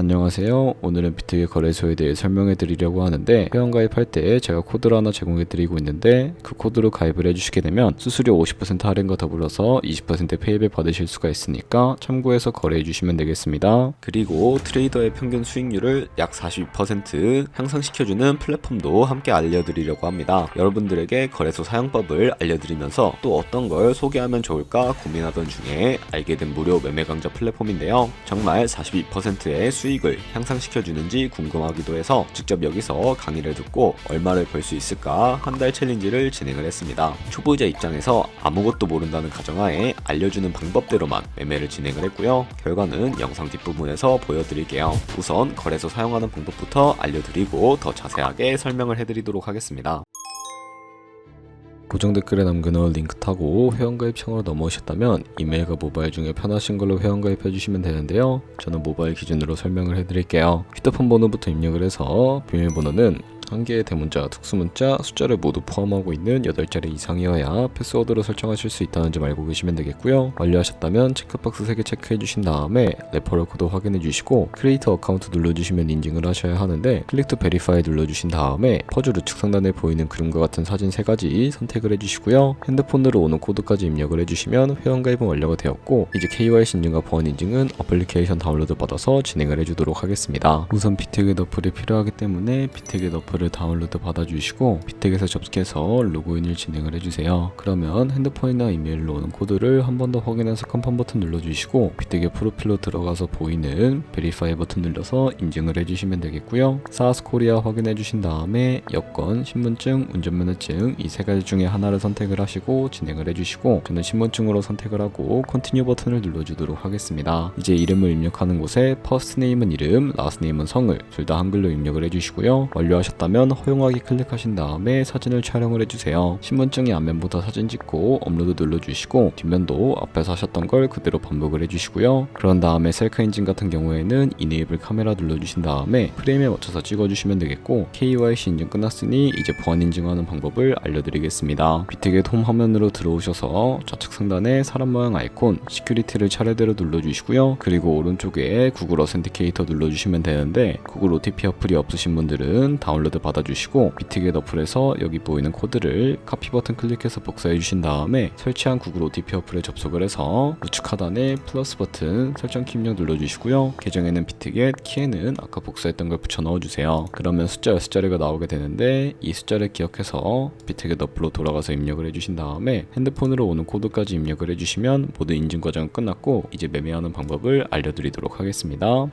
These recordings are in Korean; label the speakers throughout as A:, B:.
A: 안녕하세요. 오늘은 비트게 거래소에 대해 설명해 드리려고 하는데, 회원가입할 때 제가 코드를 하나 제공해 드리고 있는데, 그 코드로 가입을 해주시게 되면 수수료 50% 할인과 더불어서 20% 페이백 받으실 수가 있으니까 참고해서 거래해 주시면 되겠습니다. 그리고 트레이더의 평균 수익률을 약 42% 향상시켜주는 플랫폼도 함께 알려드리려고 합니다. 여러분들에게 거래소 사용법을 알려드리면서 또 어떤 걸 소개하면 좋을까 고민하던 중에 알게 된 무료 매매 강좌 플랫폼인데요. 정말 42%의 수익을 향상시켜주는지 궁금하기도 해서 직접 여기서 강의를 듣고 얼마를 벌 수 있을까 한 달 챌린지를 진행을 했습니다. 초보자 입장에서 아무것도 모른다는 가정하에 알려주는 방법대로만 매매를 진행을 했고요. 결과는 영상 뒷부분에서 보여드릴게요. 우선 거래소 사용하는 방법부터 알려드리고 더 자세하게 설명을 해드리도록 하겠습니다. 고정 댓글에 남겨놓은 링크 타고 회원가입창으로 넘어오셨다면 이메일과 모바일 중에 편하신 걸로 회원가입해 주시면 되는데요. 저는 모바일 기준으로 설명을 해드릴게요. 휴대폰 번호부터 입력을 해서 비밀번호는 한 개의 대문자, 특수문자, 숫자를 모두 포함하고 있는 8자리 이상이어야 패스워드로 설정하실 수 있다는 점 알고 계시면 되겠고요. 완료하셨다면 체크박스 3개 체크해 주신 다음에 레퍼럴 코드 확인해 주시고 크리에이터 어카운트 눌러주시면 인증을 하셔야 하는데 클릭 투 베리파이 눌러주신 다음에 퍼즐 우측 상단에 보이는 그림과 같은 사진 3가지 선택을 해주시고요. 핸드폰으로 오는 코드까지 입력을 해주시면 회원가입은 완료가 되었고, 이제 KYC 인증과 보안 인증은 어플리케이션 다운로드 받아서 진행을 해주도록 하겠습니다. 우선 비트겟 어플이 필요하기 때문에 비트겟 어플 를 다운로드 받아주시고 비트겟에 접속해서 로그인을 진행을 해주세요. 그러면 핸드폰이나 이메일로 오는 코드를 한 번 더 확인해서 컨펌 버튼 눌러주시고 비트겟 프로필로 들어가서 보이는 베리파이 버튼 눌러서 인증을 해주시면 되겠고요. 사스 코리아 확인해주신 다음에 여권, 신분증, 운전면허증 이 3가지 중에 하나를 선택을 하시고 진행을 해주시고, 저는 신분증으로 선택을 하고 컨티뉴 버튼을 눌러주도록 하겠습니다. 이제 이름을 입력하는 곳에 퍼스트 네임은 이름, 라스트 네임은 성을 둘 다 한글로 입력을 해주시고요. 완료하셨다면 허용하기 클릭하신 다음에 사진을 촬영을 해주세요. 신분증의 앞면부터 사진 찍고 업로드 눌러주시고 뒷면도 앞에서 하셨던 걸 그대로 반복을 해주시고요. 그런 다음에 셀카 인증 같은 경우에는 이네이블 카메라 눌러주신 다음에 프레임에 맞춰서 찍어주시면 되겠고, KYC 인증 끝났으니 이제 보안 인증하는 방법을 알려드리겠습니다. 비트겟 홈 화면으로 들어오셔서 좌측 상단에 사람 모양 아이콘 시큐리티를 차례대로 눌러주시고요. 그리고 오른쪽에 구글 어센티케이터 눌러주시면 되는데, 구글 OTP 어플이 없으신 분들은 다운로드 받아주시고 비트겟 어플에서 여기 보이는 코드를 카피 버튼 클릭해서 복사해 주신 다음에 설치한 구글 OTP 어플에 접속을 해서 우측 하단에 플러스 버튼 설정 키 입력 눌러주시고요. 계정에는 비트겟, 키에는 아까 복사했던 걸 붙여 넣어주세요. 그러면 숫자 6자리가 나오게 되는데, 이 숫자를 기억해서 비트겟 어플로 돌아가서 입력을 해주신 다음에 핸드폰으로 오는 코드까지 입력을 해주시면 모든 인증 과정은 끝났고, 이제 매매하는 방법을 알려드리도록 하겠습니다.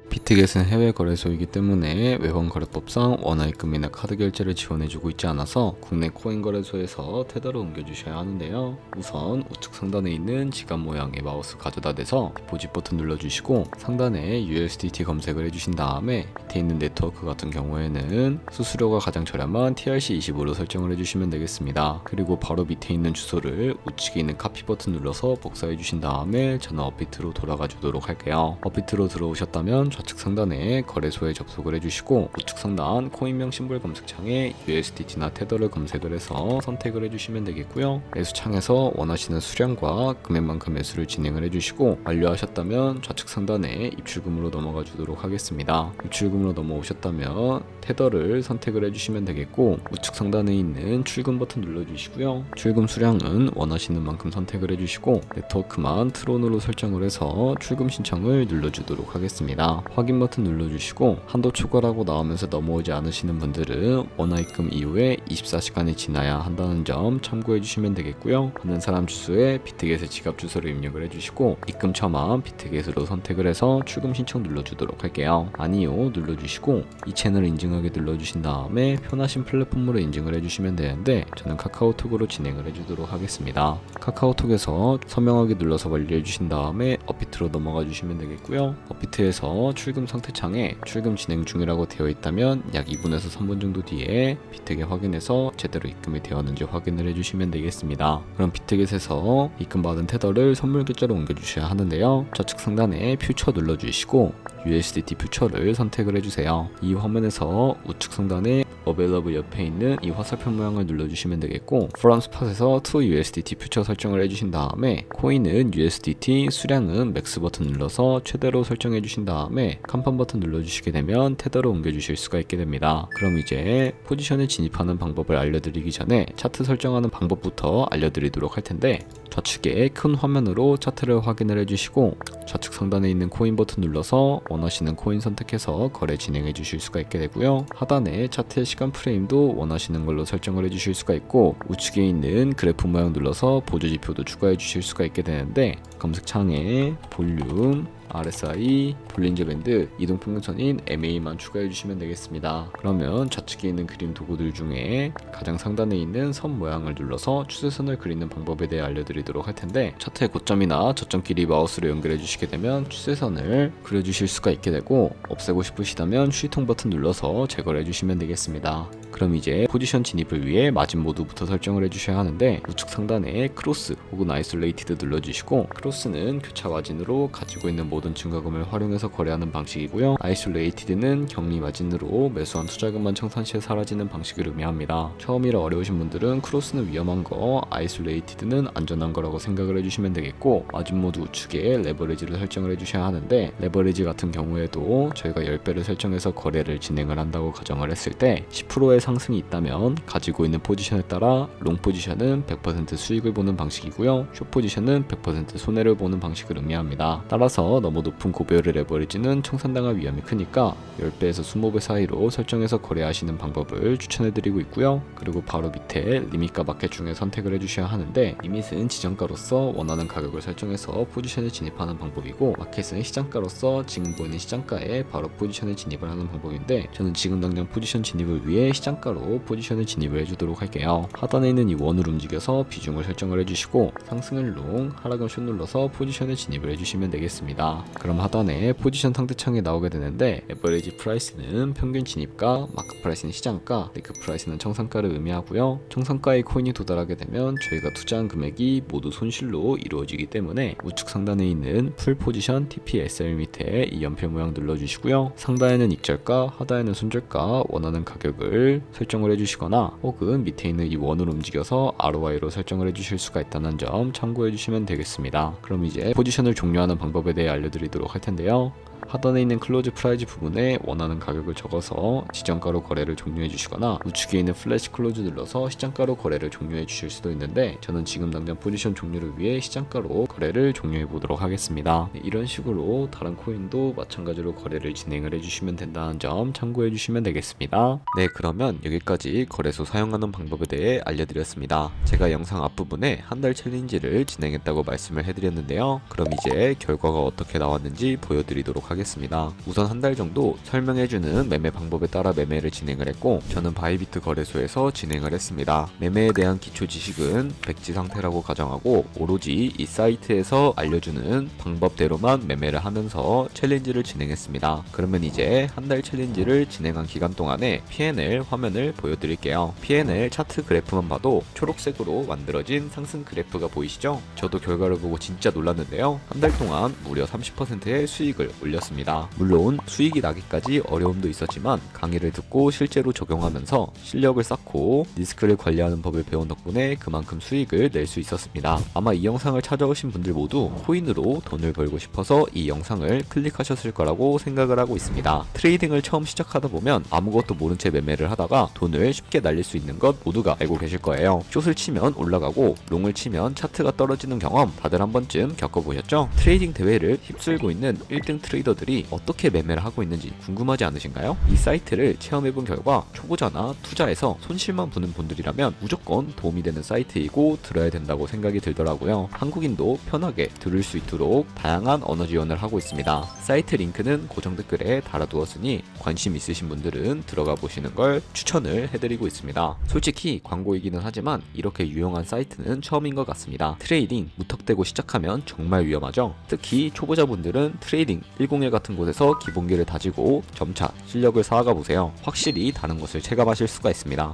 A: 비트겟은 해외 거래소이기 때문에 외환 거래법상 원화입금이나 카드 결제를 지원해주고 있지 않아서 국내 코인 거래소에서 테더로 옮겨주셔야 하는데요. 우선 우측 상단에 있는 지갑 모양의 마우스 가져다 대서 디포짓 버튼 눌러주시고 상단에 USDT 검색을 해주신 다음에 밑에 있는 네트워크 같은 경우에는 수수료가 가장 저렴한 TRC20으로 설정을 해주시면 되겠습니다. 그리고 바로 밑에 있는 주소를 우측에 있는 카피 버튼 눌러서 복사해 주신 다음에 저는 업비트로 돌아가 주도록 할게요. 업비트로 들어오셨다면 좌측 상단에 거래소에 접속을 해주시고 우측 상단 코인명 심볼 검색창에 USDT나 테더를 검색을 해서 선택을 해주시면 되겠고요. 매수창에서 원하시는 수량과 금액만큼 매수를 진행을 해주시고, 완료하셨다면 좌측 상단에 입출금으로 넘어가 주도록 하겠습니다. 입출금으로 넘어오셨다면 테더를 선택을 해주시면 되겠고, 우측 상단에 있는 출금 버튼 눌러주시고요. 출금 수량은 원하시는 만큼 선택을 해주시고 네트워크만 트론으로 설정을 해서 출금 신청을 눌러주도록 하겠습니다. 확인 버튼 눌러주시고 한도 초과라고 나오면서 넘어오지 않으시는 분들은 원화입금 이후에 24시간이 지나야 한다는 점 참고해 주시면 되겠고요. 받는 사람 주소에 비트겟의 지갑 주소를 입력을 해주시고 입금 처만 비트겟으로 선택을 해서 출금 신청 눌러주도록 할게요. 아니요 눌러주시고 이 채널을 인증하게 눌러주신 다음에 편하신 플랫폼으로 인증을 해주시면 되는데, 저는 카카오톡으로 진행을 해주도록 하겠습니다. 카카오톡에서 서명하기 눌러서 완료해 주신 다음에 업비트로 넘어가 주시면 되겠고요. 업비트에서 출금 상태창에 출금 진행 중이라고 되어 있다면 약 2분에서 3분 정도 뒤에 비트겟 확인해서 제대로 입금이 되었는지 확인을 해주시면 되겠습니다. 그럼 비트겟에서 입금받은 테더를 선물 계좌로 옮겨주셔야 하는데요. 좌측 상단에 퓨처 눌러주시고 USDT 퓨처를 선택을 해주세요. 이 화면에서 우측 상단에 Available 옆에 있는 이 화살표 모양을 눌러주시면 되겠고 From Spot에서 To USDT 퓨처 설정을 해주신 다음에 코인은 USDT, 수량은 맥스 버튼 눌러서 최대로 설정해 주신 다음에 간판 버튼 눌러주시게 되면 테더로 옮겨주실 수가 있게 됩니다. 그럼 이제 포지션에 진입하는 방법을 알려드리기 전에 차트 설정하는 방법부터 알려드리도록 할 텐데, 좌측에 큰 화면으로 차트를 확인을 해주시고 좌측 상단에 있는 코인 버튼 눌러서 원하시는 코인 선택해서 거래 진행해 주실 수가 있게 되고요. 하단에 차트의 시간 프레임도 원하시는 걸로 설정을 해 주실 수가 있고, 우측에 있는 그래프 모양 눌러서 보조 지표도 추가해 주실 수가 있게 되는데, 검색창에 볼륨, RSI, 볼린저 밴드, 이동평균선인 MA만 추가해 주시면 되겠습니다. 그러면 좌측에 있는 그림 도구들 중에 가장 상단에 있는 선 모양을 눌러서 추세선을 그리는 방법에 대해 알려드리도록 할 텐데, 차트의 고점이나 저점끼리 마우스로 연결해 주시게 되면 추세선을 그려주실 수가 있게 되고, 없애고 싶으시다면 휴지통 버튼 눌러서 제거를 해주시면 되겠습니다. 그럼 이제 포지션 진입을 위해 마진 모드부터 설정을 해주셔야 하는데, 우측 상단에 크로스 혹은 아이솔레이티드 눌러주시고, 크로스는 교차 마진으로 가지고 있는 모든 증가금을 활용해서 거래하는 방식이고요. 아이솔레이티드는 격리 마진으로 매수한 투자금만 청산 시에 사라지는 방식을 의미합니다. 처음이라 어려우신 분들은 크로스는 위험한 거, 아이솔레이티드는 안전한 거라고 생각을 해주시면 되겠고, 마진 모드 우측에 레버리지를 설정을 해주셔야 하는데, 레버리지 같은 경우에도 저희가 10배를 설정해서 거래를 진행을 한다고 가정을 했을 때 10%의 상승이 있다면 가지고 있는 포지션에 따라 롱 포지션은 100% 수익을 보는 방식이고요, 숏 포지션은 100% 손해를 보는 방식을 의미합니다. 따라서 너무 높은 고배율의 레버리지는 청산당할 위험이 크니까 10배에서 20배 사이로 설정해서 거래하시는 방법을 추천해드리고 있고요. 그리고 바로 밑에 리밋과 마켓 중에 선택을 해주셔야 하는데, 리밋은 지정가로서 원하는 가격을 설정해서 포지션에 진입하는 방법이고, 마켓은 시장가로서 지금 보이는 시장가에 바로 포지션에 진입을 하는 방법인데, 저는 지금 당장 포지션 진입을 위해 시장가로 포지션에 진입을 해주도록 할게요. 하단에 있는 이 원을 움직여서 비중을 설정을 해주시고, 상승을 롱, 하락은 숏 눌러서 포지션에 진입을 해주시면 되겠습니다. 그럼 하단에 포지션 상대창에 나오게 되는데, 에버리지 프라이스는 평균 진입가, 마크 프라이스는 시장가, 리크 프라이스는 청산가를 의미하고요. 청산가의 코인이 도달하게 되면 저희가 투자한 금액이 모두 손실로 이루어지기 때문에 우측 상단에 있는 풀 포지션 TPSL 밑에 이 연필 모양 눌러주시고요. 상단에는 익절가, 하단에는 손절가 원하는 가격을 설정을 해주시거나, 혹은 밑에 있는 이 원을 움직여서 ROI로 설정을 해주실 수가 있다는 점 참고해 주시면 되겠습니다. 그럼 이제 포지션을 종료하는 방법에 대해 알려드리도록 할 텐데요. 하단에 있는 클로즈 프라이즈 부분에 원하는 가격을 적어서 지정가로 거래를 종료해 주시거나, 우측에 있는 플래시 클로즈 눌러서 시장가로 거래를 종료해 주실 수도 있는데, 저는 지금 당장 포지션 종료를 위해 시장가로 거래를 종료해 보도록 하겠습니다. 이런 식으로 다른 코인도 마찬가지로 거래를 진행을 해주시면 된다는 점 참고해 주시면 되겠습니다. 네, 그러면 여기까지 거래소 사용하는 방법에 대해 알려드렸습니다. 제가 영상 앞부분에 한 달 챌린지를 진행했다고 말씀을 해드렸는데요. 그럼 이제 결과가 어떻게 나왔는지 보여드리도록 하겠습니다. 우선 한 달 정도 설명해주는 매매 방법에 따라 매매를 진행을 했고, 저는 바이비트 거래소에서 진행을 했습니다. 매매에 대한 기초 지식은 백지 상태라고 가정하고, 오로지 이 사이트에서 알려주는 방법대로만 매매를 하면서 챌린지를 진행했습니다. 그러면 이제 한 달 챌린지를 진행한 기간 동안에 P&L 화면을 보여드릴게요. P&L 차트 그래프만 봐도 초록색으로 만들어진 상승 그래프가 보이시죠? 저도 결과를 보고 진짜 놀랐는데요. 한 달 동안 무려 30%의 수익을 올렸습니다. 물론 수익이 나기까지 어려움도 있었지만 강의를 듣고 실제로 적용하면서 실력을 쌓고 리스크를 관리하는 법을 배운 덕분에 그만큼 수익을 낼 수 있었습니다. 아마 이 영상을 찾아오신 분들 모두 코인으로 돈을 벌고 싶어서 이 영상을 클릭하셨을 거라고 생각을 하고 있습니다. 트레이딩을 처음 시작하다 보면 아무것도 모른 채 매매를 하다가 돈을 쉽게 날릴 수 있는 것 모두가 알고 계실 거예요. 숏을 치면 올라가고 롱을 치면 차트가 떨어지는 경험 다들 한 번쯤 겪어보셨죠? 트레이딩 대회를 휩쓸고 있는 1등 트레이더들이 어떻게 매매를 하고 있는지 궁금하지 않으신가요? 이 사이트를 체험해본 결과 초보자나 투자에서 손실만 보는 분들이라면 무조건 도움이 되는 사이트이고 들어야 된다고 생각이 들더라고요. 한국인도 편하게 들을 수 있도록 다양한 언어 지원을 하고 있습니다. 사이트 링크는 고정 댓글에 달아두었으니 관심 있으신 분들은 들어가 보시는 걸 추천을 해드리고 있습니다. 솔직히 광고이기는 하지만 이렇게 유용한 사이트는 처음인 것 같습니다. 트레이딩 무턱대고 시작하면 정말 위험하죠. 특히 초보자분들은 트레이딩 101 같은 곳에서 기본기를 다지고 점차 실력을 쌓아가 보세요. 확실히 다른 것을 체감하실 수가 있습니다.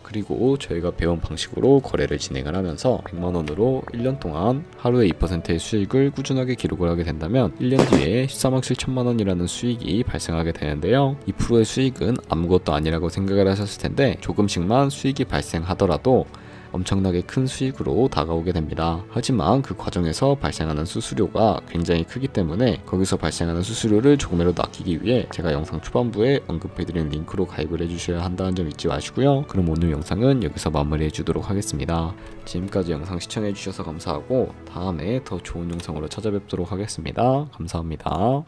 A: 그리고 저희가 배운 방식으로 거래를 진행을 하면서 100만원으로 1년 동안 하루에 2%의 수익을 꾸준하게 기록을 하게 된다면 1년 뒤에 14만 7천만원이라는 수익이 발생하게 되는데요. 2%의 수익은 아무것도 아니라고 생각을 하셨을 텐데 조금씩만 수익이 발생하더라도 엄청나게 큰 수익으로 다가오게 됩니다. 하지만 그 과정에서 발생하는 수수료가 굉장히 크기 때문에 거기서 발생하는 수수료를 조금이라도 아끼기 위해 제가 영상 초반부에 언급해드린 링크로 가입을 해주셔야 한다는 점 잊지 마시고요. 그럼 오늘 영상은 여기서 마무리해 주도록 하겠습니다. 지금까지 영상 시청해 주셔서 감사하고 다음에 더 좋은 영상으로 찾아뵙도록 하겠습니다. 감사합니다.